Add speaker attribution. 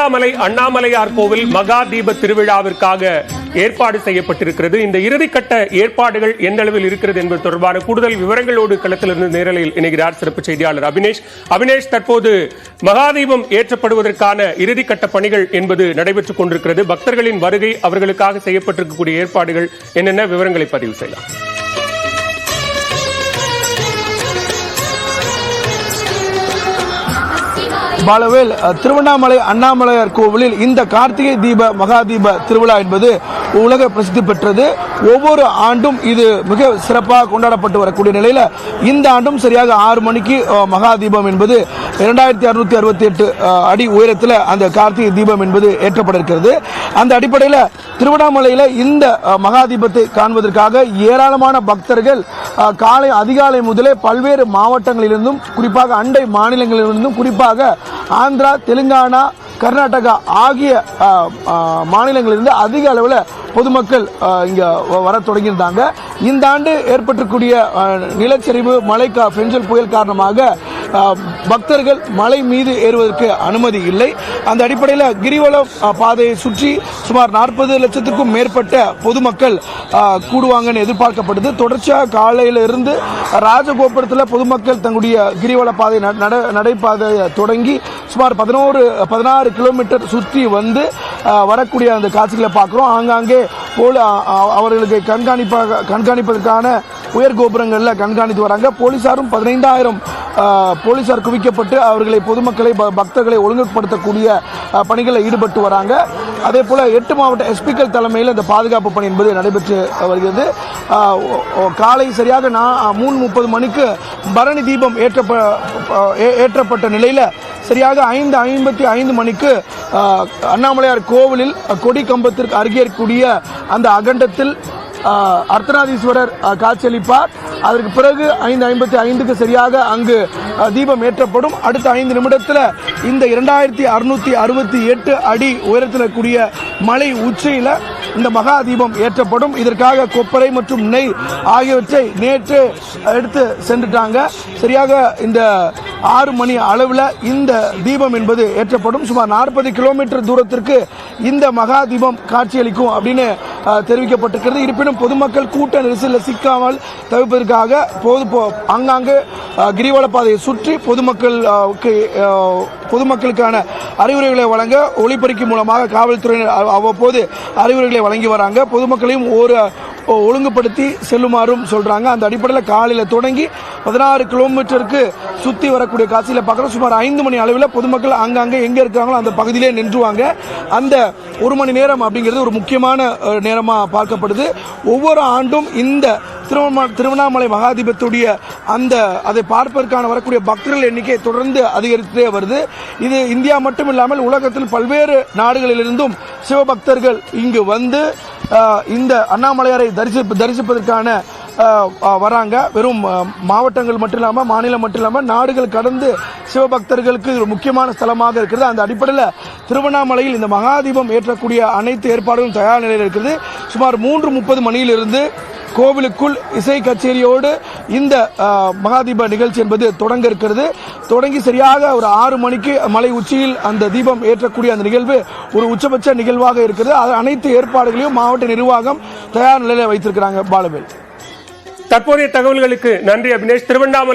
Speaker 1: திருவண்ணாமலை அண்ணாமலையார் கோவில் மகா தீப திருவிழாவிற்காக ஏற்பாடு செய்யப்பட்டிருக்கிறது. இந்த இறுதிக்கட்ட ஏற்பாடுகள் எந்த அளவில் இருக்கிறது என்பது தொடர்பான கூடுதல் விவரங்களோடு களத்திலிருந்து நேரலையில் இணைகிறார் சிறப்பு செய்தியாளர் அபினேஷ். தற்போது மகாதீபம் ஏற்றப்படுவதற்கான இறுதிக்கட்ட பணிகள் என்பது நடைபெற்றுக் கொண்டிருக்கிறது. பக்தர்களின் வருகை, அவர்களுக்காக செய்யப்பட்டிருக்கக்கூடிய ஏற்பாடுகள் என்னென்ன விவரங்களை பதிவு செய்யலாம்?
Speaker 2: பாலவேல், திருவண்ணாமலை அண்ணாமலையார் கோவிலில் இந்த கார்த்திகை தீப மகாதீப திருவிழா என்பது உலக பிரசித்தி பெற்றது. ஒவ்வொரு ஆண்டும் இது மிக சிறப்பாக கொண்டாடப்பட்டு வரக்கூடிய நிலையில் இந்த ஆண்டும் சரியாக 6 மணிக்கு மகாதீபம் என்பது 2668 அடி உயரத்தில் அந்த கார்த்திகை தீபம் என்பது ஏற்றப்பட இருக்கிறது. அந்த அடிப்படையில் திருவண்ணாமலையில் இந்த மகாதீபத்தை காண்பதற்காக ஏராளமான பக்தர்கள் காலை அதிகாலை முதலே பல்வேறு மாவட்டங்களிலிருந்தும் குறிப்பாக அண்டை மாநிலங்களிலிருந்தும் குறிப்பாக ஆந்திரா, தெலுங்கானா, கர்நாடகா ஆகிய மாநிலங்களிலிருந்து அதிக அளவில் பொதுமக்கள் இங்க வர தொடங்கியிருந்தாங்க. இந்த ஆண்டு ஏற்பட்டிருக்கூடிய நிலச்சரிவு, மழை, பெஞ்சல் புயல் காரணமாக பக்தர்கள் மலை மீது ஏறுவதற்கு அனுமதி இல்லை. அந்த அடிப்படையில் கிரிவல பாதையை சுற்றி சுமார் 40 லட்சத்துக்கும் மேற்பட்ட பொதுமக்கள் கூடுவாங்கன்னு எதிர்பார்க்கப்படுது. தொடர்ச்சியாக காலையில இருந்து ராஜகோபுரத்தில் பொதுமக்கள் தங்களுடைய கிரிவல பாதை நடைபாதையை தொடங்கி சுமார் 16 கிலோமீட்டர் சுற்றி வந்து வரக்கூடிய அந்த காட்சிகளை பார்க்கிறோம். ஆங்காங்கே அவர்களுக்கு கண்காணிப்பதற்கான உயர் கோபுரங்களில் கண்காணித்து வராங்க. போலீசாரும் 15,000 போலீசார் குவிக்கப்பட்டு அவர்களை பொதுமக்களை பக்தர்களை ஒழுங்குபடுத்தக்கூடிய பணிகளில் ஈடுபட்டு வராங்க. அதே போல 8 மாவட்ட எஸ்பிக்கள் தலைமையில் இந்த பாதுகாப்பு பணி என்பது நடைபெற்று வருகிறது. காலை சரியாக 3:30 மணிக்கு பரணி தீபம் ஏற்றப்பட்ட நிலையில் சரியாக 5:55 மணிக்கு அண்ணாமலையார் கோவிலில் கொடி கம்பத்திற்கு அருகே இருக்கக்கூடிய அந்த அகண்டத்தில் அர்த்தநாதீஸ்வரர் காட்சியளிப்பார். அதற்கு பிறகு 5:55க்கு சரியாக அங்கு தீபம் ஏற்றப்படும். அடுத்த 5 நிமிடத்தில் இந்த 2668 அடி உயரத்தில் கூடிய மலை உச்சியில் இந்த மகா தீபம் ஏற்றப்படும். இதற்காக கொப்பரை மற்றும் நெய் ஆகியவற்றை நேற்று எடுத்து சென்றுட்டாங்க. சரியாக இந்த 6 மணி அளவில் இந்த தீபம் என்பது ஏற்றப்படும். சுமார் 40 கிலோமீட்டர் தூரத்திற்கு இந்த மகா தீபம் காட்சியளிக்கும் அப்படின்னு தெரிவிக்கப்பட்டிருக்கிறது. இருப்பினும் பொதுமக்கள் கூட்ட நெரிசலில் சிக்காமல் தவிர்ப்பதற்காக அங்காங்கு கிரிவல பாதையை சுற்றி பொதுமக்களுக்கான அறிவுரைகளை வழங்க ஒளிபெருக்கி மூலமாக காவல்துறையினர் அவ்வப்போது அறிவுரைகளை வழங்கி வராங்க. பொதுமக்களையும் ஒழுங்குபடுத்தி செல்லுமாறும் சொல்றாங்க. அந்த அடிப்படையில் காலையில் தொடங்கி 16 கிலோமீட்டருக்கு சுற்றி வரக்கூடிய காட்சியில் பார்க்குறோம். சுமார் 5 மணி அளவில் பொதுமக்கள் அங்கங்கே எங்கே இருக்கிறாங்களோ அந்த பகுதியிலே நின்றுவாங்க. அந்த 1 மணி நேரம் அப்படிங்கிறது ஒரு முக்கியமான நேரமாக பார்க்கப்படுது. ஒவ்வொரு ஆண்டும் இந்த திருவண்ணாமலை மகாதீபத்துடைய அதை பார்ப்பதற்கான வரக்கூடிய பக்தர்கள் எண்ணிக்கை தொடர்ந்து அதிகரித்தே வருது. இது இந்தியா மட்டும் இல்லாமல் உலகத்தில் பல்வேறு நாடுகளிலிருந்தும் சிவபக்தர்கள் இங்கு வந்து இந்த அண்ணாமலையாரை தரிசிப்பதற்கான வராங்க. வெறும் மாவட்டங்கள் மட்டும் இல்லாமல், மாநிலம் மட்டும் இல்லாமல் நாடுகள் கடந்து சிவபக்தர்களுக்கு ஒரு முக்கியமான ஸ்தலமாக இருக்கிறது. அந்த அடிப்படையில் திருவண்ணாமலையில் இந்த மகாதீபம் ஏற்றக்கூடிய அனைத்து ஏற்பாடுகளும் தயார் நிலையில் இருக்கிறது. சுமார் 3:30 மணியிலிருந்து கோவிலுக்குள் இசை கச்சேரியோடு இந்த மகாதீப நிகழ்ச்சி என்பது தொடங்க இருக்கிறது. தொடங்கி சரியாக ஒரு 6 மணிக்கு மலை உச்சியில் அந்த தீபம் ஏற்றக்கூடிய அந்த நிகழ்வு ஒரு உச்சபட்ச நிகழ்வாக இருக்கிறது. அனைத்து ஏற்பாடுகளையும் மாவட்ட நிர்வாகம் தயார் நிலையில் வைத்திருக்கிறாங்க. பாலவேல்,
Speaker 1: தற்போதைய தகவல்களுக்கு நன்றி அபினேஷ். திருவண்ணாமலை